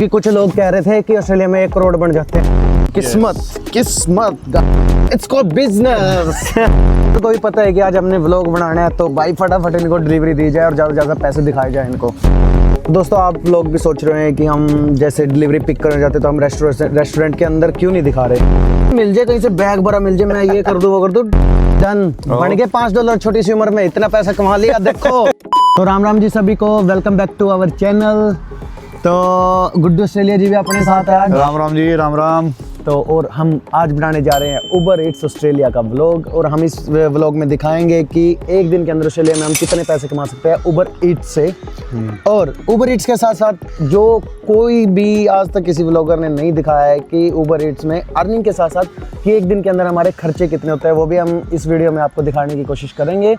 कि कुछ लोग कह रहे थे कि ऑस्ट्रेलिया में 1 करोड़ बन जाते हैं। किस्मत किस्मत, इट्स कॉल्ड बिजनेस। तो कोई पता है कि आज हमने व्लॉग बनाना है, तो भाई फटाफट इनको डिलीवरी दी जाए और ज़्यादा से ज़्यादा पैसे दिखाए जाए इनको। दोस्तों, आप लोग भी सोच रहे हैं कि हम जैसे डिलीवरी पिक करने जाते तो हम रेस्टोरेंट के अंदर क्यों नहीं दिखा रहे। मिल जाए कहीं से बैग भरा मिल जाए, मैं ये कर दूँ वो कर दूँ, डन, बन गए $5। छोटी सी उम्र में इतना पैसा कमा लिया, देखो। तो राम राम जी सभी को, welcome back to our channel. तो गुड्डू ऑस्ट्रेलिया जी भी अपने साथ है आज। राम राम जी, राम राम। तो और हम आज बनाने जा रहे हैं उबर ईट्स ऑस्ट्रेलिया का व्लॉग, और हम इस व्लॉग में दिखाएंगे कि एक दिन के अंदर ऑस्ट्रेलिया में हम कितने पैसे कमा सकते हैं उबर ईट्स से। और उबर ईट्स के साथ साथ जो कोई भी आज तक किसी व्लॉगर ने नहीं दिखाया है कि उबर ईट्स में अर्निंग के साथ साथ कि एक दिन के अंदर हमारे खर्चे कितने होते हैं, वो भी हम इस वीडियो में आपको दिखाने की कोशिश करेंगे।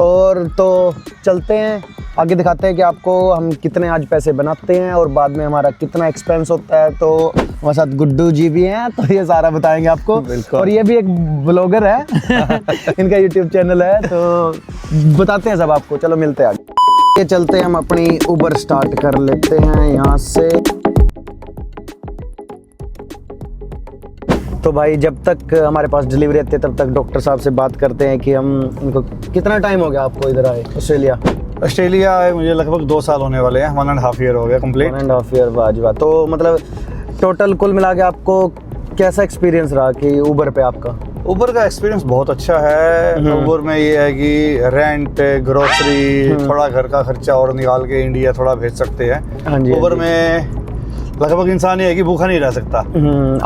और तो चलते हैं आगे, दिखाते हैं कि आपको हम कितने आज पैसे बनाते हैं और बाद में हमारा कितना एक्सपेंस होता है। तो हमारे साथ गुड्डू जी भी हैं, तो ये सारा बताएंगे आपको। और ये भी एक ब्लॉगर है इनका यूट्यूब चैनल है, तो बताते हैं सब आपको। चलो मिलते हैं आगे। ये चलते हैं, हम अपनी उबर स्टार्ट कर लेते हैं यहाँ से। तो भाई जब तक हमारे पास डिलीवरी आती है तब तक डॉक्टर साहब से बात करते हैं कि हम उनको, कितना टाइम हो गया आपको इधर आए ऑस्ट्रेलिया आए मुझे लगभग 2 साल होने वाले हैं। 1.5 ईयर हो गया कंप्लीट। 1.5 ईयर वाजवा। तो मतलब टोटल कुल मिला के आपको कैसा एक्सपीरियंस रहा कि उबर पे आपका? उबर का एक्सपीरियंस बहुत अच्छा है। उबर में ये है कि रेंट, ग्रोसरी, थोड़ा घर का खर्चा और निकाल के इंडिया थोड़ा भेज सकते हैं। हाँ जी। उबर में लगभग इंसान ये है कि भूखा नहीं रह सकता।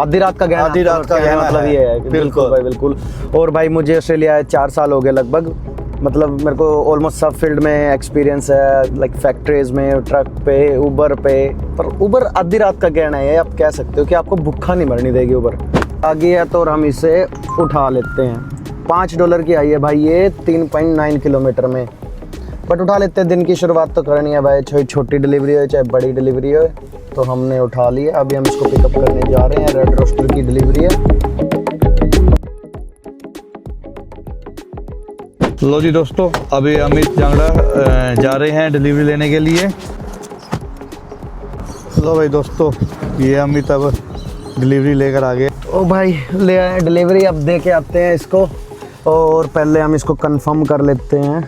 आधी रात का गहना, आधी रात का गहना मतलब ये है। बिल्कुल भाई बिल्कुल। और भाई मुझे ऑस्ट्रेलिया 4 साल हो गए लगभग, मतलब मेरे को ऑलमोस्ट सब फील्ड में एक्सपीरियंस है, लाइक फैक्ट्रीज में, ट्रक पे, उबर पे। पर उबर आधी रात का कहना है, आप कह सकते हो कि आपको भूखा नहीं मरने देगी उबर। आगे है तो हम इसे उठा लेते हैं। $5 की आई है भाई ये 3.9 किलोमीटर में, बट उठा लेते हैं। दिन की शुरुआत तो करनी है भाई, चाहे छोटी डिलीवरी हो चाहे बड़ी डिलीवरी हो। तो हमने उठा लिया, अभी हम इसको पिकअप करने जा रहे हैं। रेड रोस्टर की डिलीवरी है। लो जी दोस्तों, अभी अमित जांगड़ा जा रहे हैं डिलीवरी लेने के लिए। लो भाई दोस्तों, ये अमित अब डिलीवरी लेकर आ गए। ओ भाई ले आए डिलीवरी, अब दे के आते हैं इसको। और पहले हम इसको कंफर्म कर लेते हैं।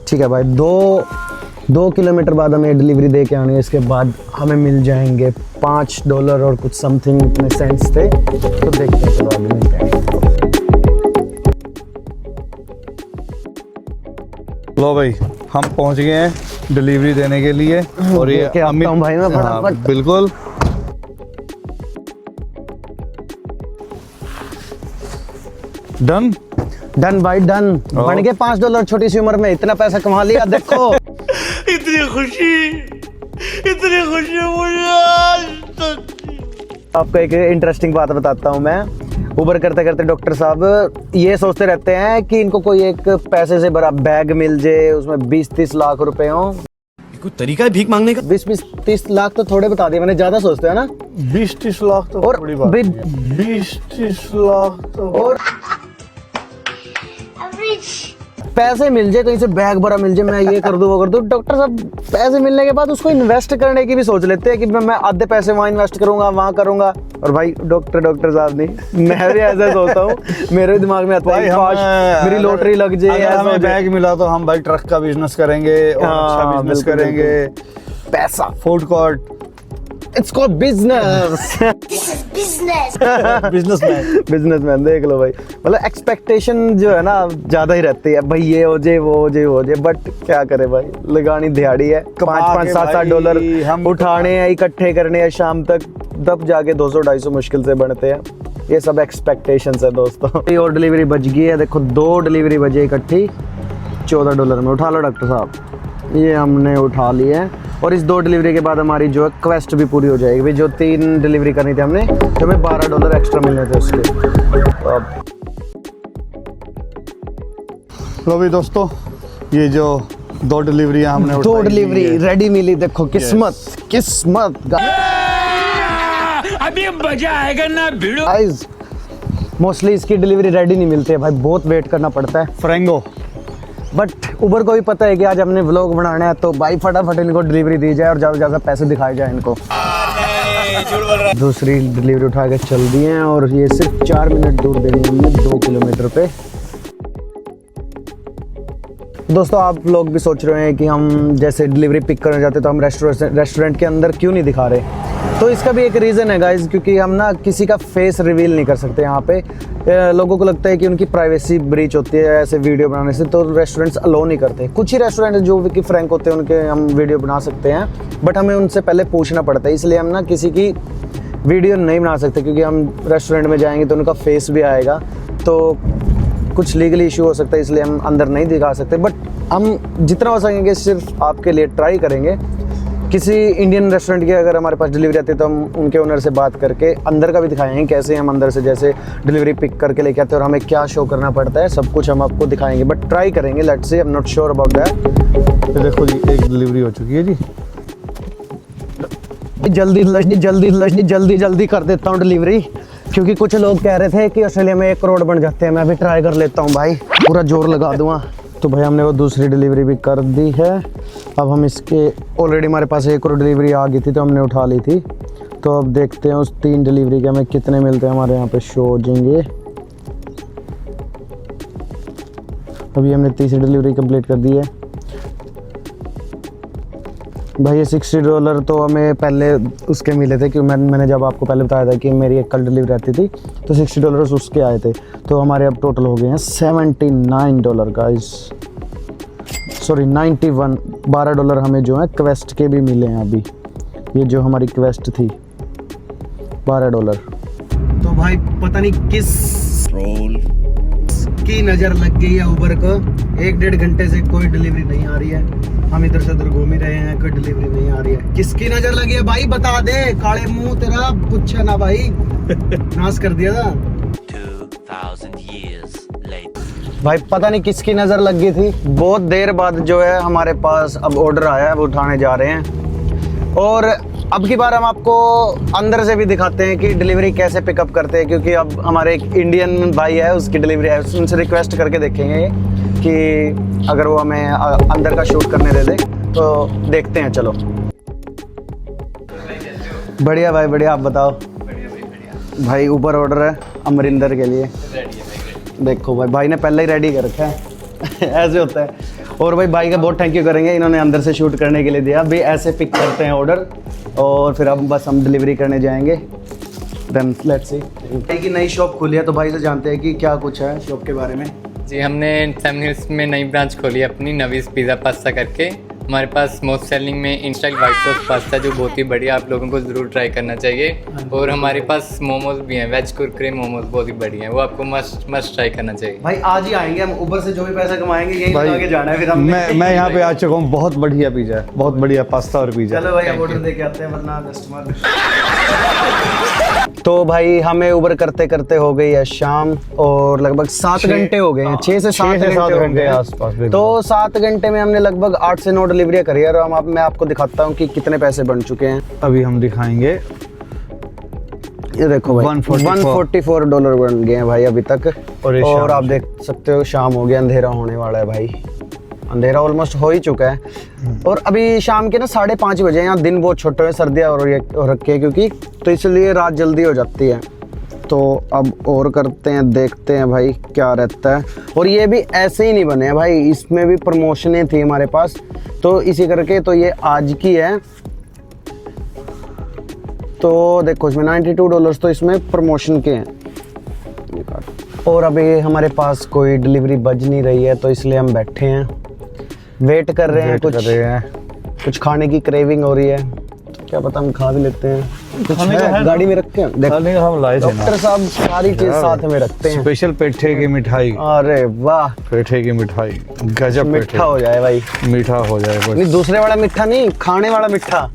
ठीक है भाई, 2 किलोमीटर बाद हमें डिलीवरी दे के आनी है। इसके बाद हमें मिल जाएंगे $5 और कुछ समथिंग इतने सेंट्स थे। तो देखते हैं, चलो आगे मिलते हैं। लो भाई, हम पहुंच गए हैं डिलीवरी देने के लिए। और ये अमित भाई मैं फटाफट। बिल्कुल डन डन भाई डन, बन गए $5। छोटी सी उम्र में इतना पैसा कमा लिया, देखो। इतनी खुशी मुझे आज तक। आपको एक इंटरेस्टिंग बात बताता हूँ मैं। उबर करते करते डॉक्टर साहब ये सोचते रहते हैं कि इनको कोई एक पैसे से भरा बैग मिल जाए, उसमें 20-30 लाख रुपए हो। कोई तरीका है भीख मांगने का? 20-30 लाख तो थोड़े बता दिए मैंने, ज्यादा सोचते हैं ना। 20-30 लाख तो और बड़ी बात है। 20-30 लाख तो और पैसे मिल जाए कहीं से बैग भरा मिल जाए, मैं ये कर दूं वो कर दूं। डॉक्टर साहब पैसे मिलने के बाद उसको इन्वेस्ट करने की भी सोच लेते हैं कि मैं आधे पैसे वहाँ इन्वेस्ट करूंगा, वहाँ करूंगा। और भाई डॉक्टर साहब नहीं, मैं भी ऐसा सोचता हूँ। मेरे दिमाग में आता है काश मेरी लॉटरी लग जाए, हमें बैग मिला तो हम भाई ट्रक का बिजनेस करेंगे और अच्छा बिजनेस करेंगे। पैसा, food court, it's called business. Businessman देख लो भाई। मतलब एक्सपेक्टेशन जो है ना ज्यादा ही रहती है भाई, ये हो जाए वो हो जाए। बट क्या करे भाई, लगानी दिहाड़ी है। 5-5, 7-7 डॉलर हम उठाने हैं, इकट्ठे करने हैं शाम तक, तब जाके 200-250 मुश्किल से बनते हैं। ये सब एक्सपेक्टेशंस है दोस्तों। और डिलीवरी बच गई है, देखो 2 डिलीवरी बजे इकट्ठी $14 में। उठा लो डॉक्टर साहब, ये हमने उठा लिए हैं। और इस 2 डिलीवरी के बाद हमारी जो है क्वेस्ट भी पूरी हो जाएगी। जो 3 डिलीवरी करनी थी हमने, तो हमें $12 एक्स्ट्रा मिलने थे उसके। तो अब लो भी दोस्तों, ये जो 2 डिलीवरियां हमने 2 डिलीवरी रेडी मिली, देखो किस्मत अभी मजा आएगा ना भिड़ो। गाइस मोस्टली इसकी डिलीवरी रेडी नहीं मिलती है भाई, बहुत वेट करना पड़ता है। फ्रेंगो बट उबर को भी पता है कि आज हमने व्लॉग बनाना है, तो भाई फटाफट इनको डिलीवरी दी जाए और ज़्यादा से ज़्यादा पैसे दिखाए जाए इनको। दूसरी डिलीवरी उठा के चल दी हैं और ये सिर्फ 4 मिनट दूर देनी है हमने 2 किलोमीटर पे। दोस्तों आप लोग भी सोच रहे हैं कि हम जैसे डिलीवरी पिक करने जाते तो हम रेस्टोरेंट के अंदर क्यों नहीं दिखा रहे, तो इसका भी एक रीज़न है गाइज, क्योंकि हम ना किसी का फेस रिवील नहीं कर सकते यहाँ पे। लोगों को लगता है कि उनकी प्राइवेसी ब्रीच होती है ऐसे वीडियो बनाने से, तो रेस्टोरेंट्स अलो नहीं करते। कुछ ही रेस्टोरेंट जो कि फ्रैंक होते हैं उनके हम वीडियो बना सकते हैं, बट हमें उनसे पहले पूछना पड़ता है, इसलिए हम ना किसी की वीडियो नहीं बना सकते, क्योंकि हम रेस्टोरेंट में जाएंगे तो उनका फेस भी आएगा, तो कुछ लीगली इशू हो सकता है, इसलिए हम अंदर नहीं दिखा सकते। बट हम जितना हो सकेंगे सिर्फ आपके लिए ट्राई करेंगे। किसी इंडियन रेस्टोरेंट की अगर हमारे पास डिलीवरी आती है तो हम उनके ओनर से बात करके अंदर का भी दिखाएंगे, कैसे हम अंदर से जैसे डिलीवरी पिक करके लेके आते हैं और हमें क्या शो करना पड़ता है, सब कुछ हम आपको दिखाएंगे, बट ट्राई करेंगे। Let's see, I am not sure about that. ये देखो जी, एक डिलीवरी हो चुकी है जी। जल्दी कर देता हूँ डिलीवरी, क्योंकि कुछ लोग कह रहे थे कि ऑस्ट्रेलिया में 1 करोड़ बन जाते हैं। मैं भी ट्राई कर लेता हूँ भाई, पूरा जोर लगा दूंगा। तो भाई हमने वो दूसरी डिलीवरी भी कर दी है। अब हम इसके ऑलरेडी हमारे पास 1 करोड़ डिलीवरी आ गई थी तो हमने उठा ली थी। तो अब देखते हैं उस 3 डिलीवरी के हमें कितने मिलते हैं। हमारे यहाँ पे शो हो जाएंगे। अभी हमने तीसरी डिलीवरी कंप्लीट कर दी है भाई। ये $60 तो हमें पहले उसके मिले थे, क्योंकि मैंने जब आपको पहले बताया था कि मेरी एक कल डिलीवरी आती थी तो $60 उसके आए थे। तो हमारे अब टोटल हो गए हैं $79 गाइस, सॉरी 91। $12 हमें जो है क्वेस्ट के भी मिले हैं अभी। ये जो हमारी क्वेस्ट थी $12। तो भाई पता नहीं किस की नज़र लग गई है उबर को, 1-1.5 घंटे से कोई डिलीवरी नहीं आ रही है। हम इधर से उधर घूम ही रहे हैं, कोई डिलीवरी नहीं आ रही है। किसकी नजर लगी है भाई बता दे, काले मुंह तेरा पूछा ना भाई। नाश कर दिया था। 2000 years later भाई पता नहीं किसकी नजर लग गई थी। बहुत देर बाद जो है हमारे पास अब ऑर्डर आया है, वो उठाने जा रहे हैं। और अब की बार हम आपको अंदर से भी दिखाते हैं कि डिलीवरी कैसे पिकअप करते हैं, क्योंकि अब हमारे एक इंडियन भाई है, उसकी डिलीवरी है, उनसे रिक्वेस्ट करके देखेंगे कि अगर वो हमें अंदर का शूट करने दे दे, तो देखते हैं। चलो बढ़िया भाई बढ़िया, आप बताओ। भाई ऊपर ऑर्डर है अमरिंदर के लिए। देखो भाई ने पहले ही रेडी कर रखा है। ऐसे होता है। और भाई का बहुत थैंक यू करेंगे, इन्होंने अंदर से शूट करने के लिए दिया। भाई ऐसे पिक करते हैं ऑर्डर और फिर अब बस हम डिलीवरी करने जाएंगे। Then let's see. भाई की नई शॉप खुली है, तो भाई से जानते हैं कि क्या कुछ है शॉप के बारे में। जी, हमने सेवन हिल्स में नई ब्रांच खोली है अपनी, नवीस पिज़्ज़ा पास्ता करके। हमारे पास मोस्ट सेलिंग में इंस्टाइल वाइट सॉस पास्ता, जो बहुत ही बढ़िया, आप लोगों को ज़रूर ट्राई करना चाहिए। और हमारे पास मोमोज भी हैं, वेज कुरकुरे मोमोज बहुत ही बढ़िया हैं, वो आपको मस्ट ट्राई करना चाहिए। भाई आज ही आएंगे हम, ऊपर से जो भी पैसा कमाएंगे यही लगा के जाना है। फिर हम मैं यहाँ पे आ चुका हूँ। बहुत बढ़िया पिज़्ज़ा, बहुत बढ़िया पास्ता और पिज़्ज़ा। चलो भाई ऑर्डर दे के आते हैं, वरना कस्टमर। तो भाई हमें उबर करते करते हो गई है शाम और लगभग 7 घंटे हो गए हैं। 6 से 7 घंटे आसपास। तो 7 घंटे में हमने लगभग 8 से 9 डिलीवरी करी है। और मैं आपको दिखाता हूँ कि कितने पैसे बन चुके हैं। अभी हम दिखाएंगे। ये देखो भाई $144 बन गए हैं भाई अभी तक। और आप देख सकते हो शाम हो गया, अंधेरा होने वाला है भाई। अंधेरा ऑलमोस्ट हो ही चुका है। और अभी शाम के ना 5:30 बजे। यहाँ दिन बहुत छोटे हैं, सर्दियाँ हो रखी है क्योंकि, तो इसलिए रात जल्दी हो जाती है। तो अब और करते हैं, देखते हैं भाई क्या रहता है। और ये भी ऐसे ही नहीं बने हैं भाई, इसमें भी प्रमोशनें थी हमारे पास, तो इसी करके तो ये आज की है। तो देखो इसमें $92 तो इसमें प्रमोशन के हैं। और अभी हमारे पास कोई डिलीवरी बज नहीं रही है, तो इसलिए हम बैठे हैं, वेट कर रहे हैं। कुछ खाने की क्रेविंग हो रही है, तो क्या पता हम खा भी लेते हैं। कुछ है गाड़ी में रखते हैं, खाने का हम लाए थे। डॉक्टर साहब सारी चीज साथ में रखते हैं। स्पेशल पेठे की मिठाई। अरे वाह, पेठे की मिठाई गजब। मीठा हो जाए भाई, मीठा हो जाए बस। नहीं दूसरे वाला मीठा नहीं, खाने वाला मीठा।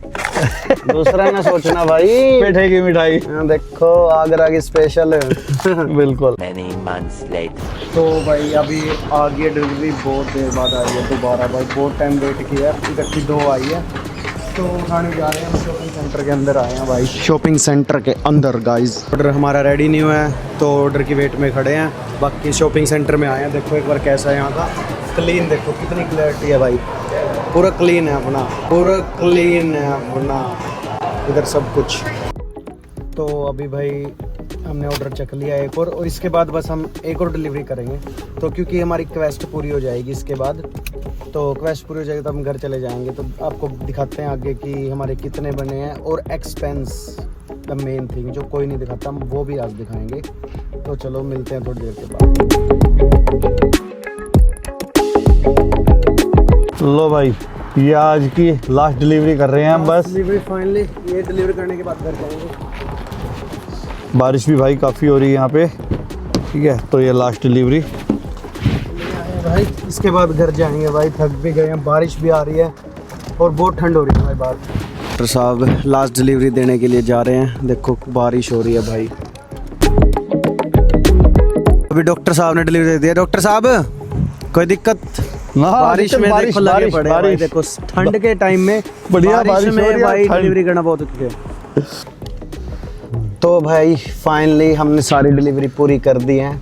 दूसरा ना सोचना भाई। पेठे की मिठाई देखो आगरा की स्पेशल। बिल्कुल। many months later तो भाई अभी आ गई डिलीवरी, बहुत देर बाद आई है दोबारा भाई, बहुत टाइम वेट किया है। इकट्ठी 2 आई है, तो उठाने जा रहे हैं हम। शॉपिंग सेंटर के अंदर आए हैं भाई, शॉपिंग सेंटर के अंदर गाइस। ऑर्डर हमारा रेडी नहीं हुआ है, तो ऑर्डर की वेट में खड़े हैं। बाकी शॉपिंग सेंटर में आए हैं, देखो एक बार कैसा है यहाँ का। क्लीन देखो कितनी क्लैरिटी है भाई, पूरा क्लीन है अपना, पूरा क्लीन है अपना इधर सब कुछ। तो अभी भाई हमने ऑर्डर चेक लिया एक और इसके बाद बस हम एक और डिलीवरी करेंगे, तो क्योंकि हमारी क्वेस्ट पूरी हो जाएगी इसके बाद, तो क्वेस्ट पूरी हो जाएगी तो हम घर चले जाएंगे। तो आपको दिखाते हैं आगे कि हमारे कितने बने हैं और एक्सपेंस द मेन थिंग जो कोई नहीं दिखाता, हम वो भी आज दिखाएंगे। तो चलो मिलते हैं थोड़ी देर के बाद। लो भाई, ये आज की लास्ट डिलीवरी कर रहे हैं हम बस। डिलीवरी फाइनली, ये डिलीवरी करने के बाद घर जाएंगे। बारिश भी भाई काफ़ी हो रही है यहाँ पे, ठीक है, तो ये लास्ट डिलीवरी भाई, इसके बाद घर जाएंगे भाई, थक भी गए हैं, बारिश भी आ रही है और बहुत ठंड हो रही है भाई बाहर। डॉक्टर साहब लास्ट डिलीवरी देने के लिए जा रहे हैं, देखो बारिश हो रही है भाई। अभी डॉक्टर साहब ने डिलीवरी दे दिया। डॉक्टर साहब कोई दिक्कत? बारिश में देखो लगे पड़े हैं भाई, देखो ठंड के टाइम में बढ़िया बारिश बारिश हो में रही है, भाई ठंड। डिलीवरी करना बहुत अच्छा है। तो भाई फाइनली हमने सारी डिलीवरी पूरी कर दी है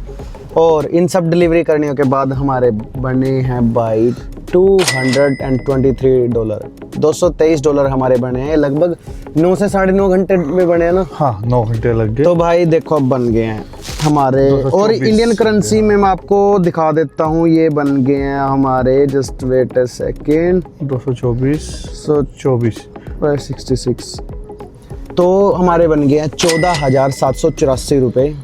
और इन सब डिलीवरी करने के बाद हमारे बने हैं भाई $223, $223 हमारे बने हैं, लगभग 9 से 9.5 घंटे में बने हैं ना। हाँ 9 घंटे लग गए। तो भाई देखो अब बन गए हैं हमारे, और इंडियन करेंसी में मैं आपको दिखा देता हूँ, ये बन गए हैं हमारे, जस्ट वेट अ सेकेंड, 224 66। तो हमारे बन गए हैं 14,784 रुपये,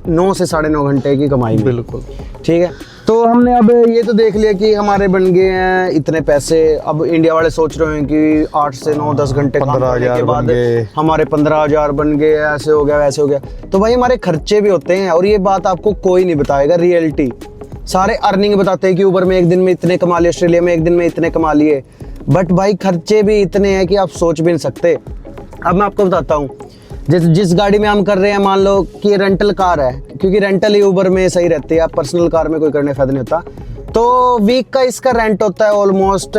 9 से 9.5 घंटे की कमाई में। बिल्कुल ठीक है, तो हमने अब ये तो देख लिया कि हमारे बन गए हैं इतने पैसे। अब इंडिया वाले सोच रहे हैं कि 8 से 9-10 घंटे काम करने के बाद हमारे 15,000 बन गए, ऐसे हो गया वैसे हो गया। तो भाई हमारे खर्चे भी होते हैं और ये बात आपको कोई नहीं बताएगा, रियलिटी सारे अर्निंग बताते हैं कि ऊबर में एक दिन में इतने कमा लिए, ऑस्ट्रेलिया में एक दिन में इतने कमा लिए, बट भाई खर्चे भी इतने हैं कि आप सोच भी नहीं सकते। अब मैं आपको बताता हूँ, जिस गाड़ी में हम कर रहे हैं, मान लो कि रेंटल कार है, क्योंकि रेंटल ही ऊबर में सही रहती है, आप पर्सनल कार में कोई करने फायदा नहीं होता। तो वीक का इसका रेंट होता है ऑलमोस्ट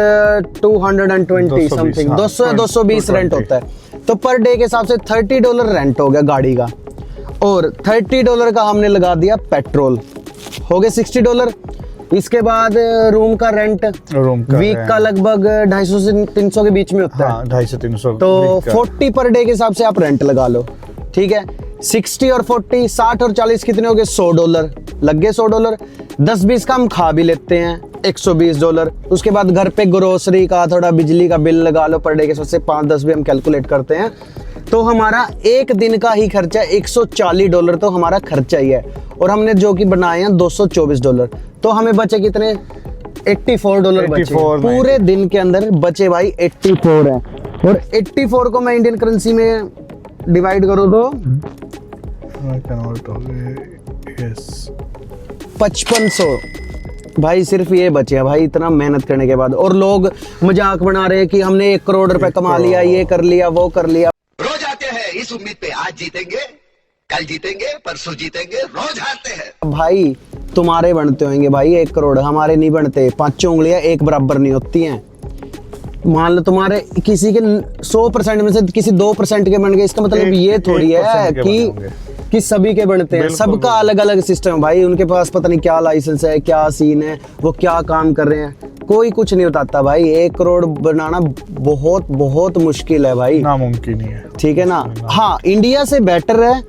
220 समथिंग, 200 या 220 रेंट होता है। तो पर डे के हिसाब से $30 रेंट हो गया गाड़ी का, और $30 का हमने लगा दिया पेट्रोल, हो गए $60। इसके बाद रूम का रेंट वीक का लगभग 250 से 300 के बीच में होता है। हाँ, 250 से 300। तो 40 पर डे के हिसाब से आप रेंट लगा लो, ठीक है। 60 और 40, 60 और 40 कितने हो गए? $100 लग गए। $100, 10-20 का हम खा भी लेते हैं, $120। उसके बाद घर पे ग्रोसरी का, थोड़ा बिजली का बिल लगा लो, पर डे के हिसाब से 5-10 भी हम कैलकुलेट करते हैं। तो हमारा एक दिन का ही खर्चा $140 तो हमारा खर्चा ही है, और हमने जो कि बनाए हैं $224। तो हमें बचे कितने? $84 बचे। पूरे दिन के अंदर बचे भाई 84 है, और 84 को मैं इंडियन करेंसी में डिवाइड करूँ तो 5500 भाई सिर्फ ये बचे हैं भाई, इतना मेहनत करने के बाद। और लोग मजाक बना रहे हैं कि हमने 1 करोड़ रुपए कमा लिया, ये कर लिया वो कर लिया। रोज आते हैं इस उम्मीद पे, आज जीतेंगे, कल जीतेंगे, परसों जीतेंगे, रोज हारते हैं। भाई तुम्हारे बनते होंगे भाई 1 करोड़, हमारे नहीं बनते। 5 उंगलियां एक बराबर नहीं होती हैं। मान लो तुम्हारे किसी के 100% में से किसी 2% के बन गए, इसका मतलब ये थोड़ी है कि सभी के बनते हैं। सबका अलग अलग सिस्टम है भाई, उनके पास पता नहीं क्या लाइसेंस है, क्या सीन है, वो क्या काम कर रहे हैं, कोई कुछ नहीं बताता भाई। 1 करोड़ बनाना बहुत बहुत मुश्किल है भाई, नामुमकिन ही है, ठीक है ना। हाँ, इंडिया से बेटर है,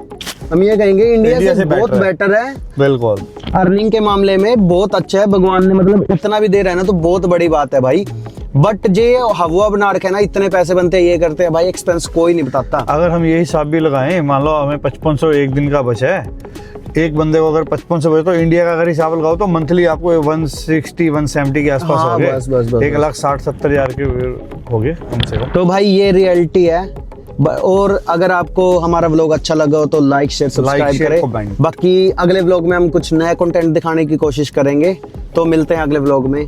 हम ये कहेंगे इंडिया से बहुत बेटर है। बिल्कुल, अर्निंग के मामले में बहुत अच्छा है। भगवान ने मतलब इतना भी दे रहा है ना, तो बहुत बड़ी बात है भाई। बट जे हवा बना रखे ना, इतने पैसे बनते हैं, ये करते हैं भाई, एक्सपेंस कोई नहीं बताता। अगर हम ये हिसाब भी लगाएं, मान लो हमें 5500 एक दिन का बचा है, एक बंदे को अगर 5500 बचे, तो इंडिया का अगर हिसाब लगाओ तो मंथली आपको 160-170 के आसपास हाँ, हो गए। बस, बस, बस, 1,60,70 हज़ार के हो गए कम से कम। तो भाई ये रियलिटी है। और अगर आपको हमारा व्लॉग अच्छा लगा हो तो लाइक शेयर सब्सक्राइब करें। बाकी अगले व्लॉग में हम कुछ नया कंटेंट दिखाने की कोशिश करेंगे। तो मिलते हैं अगले व्लॉग में।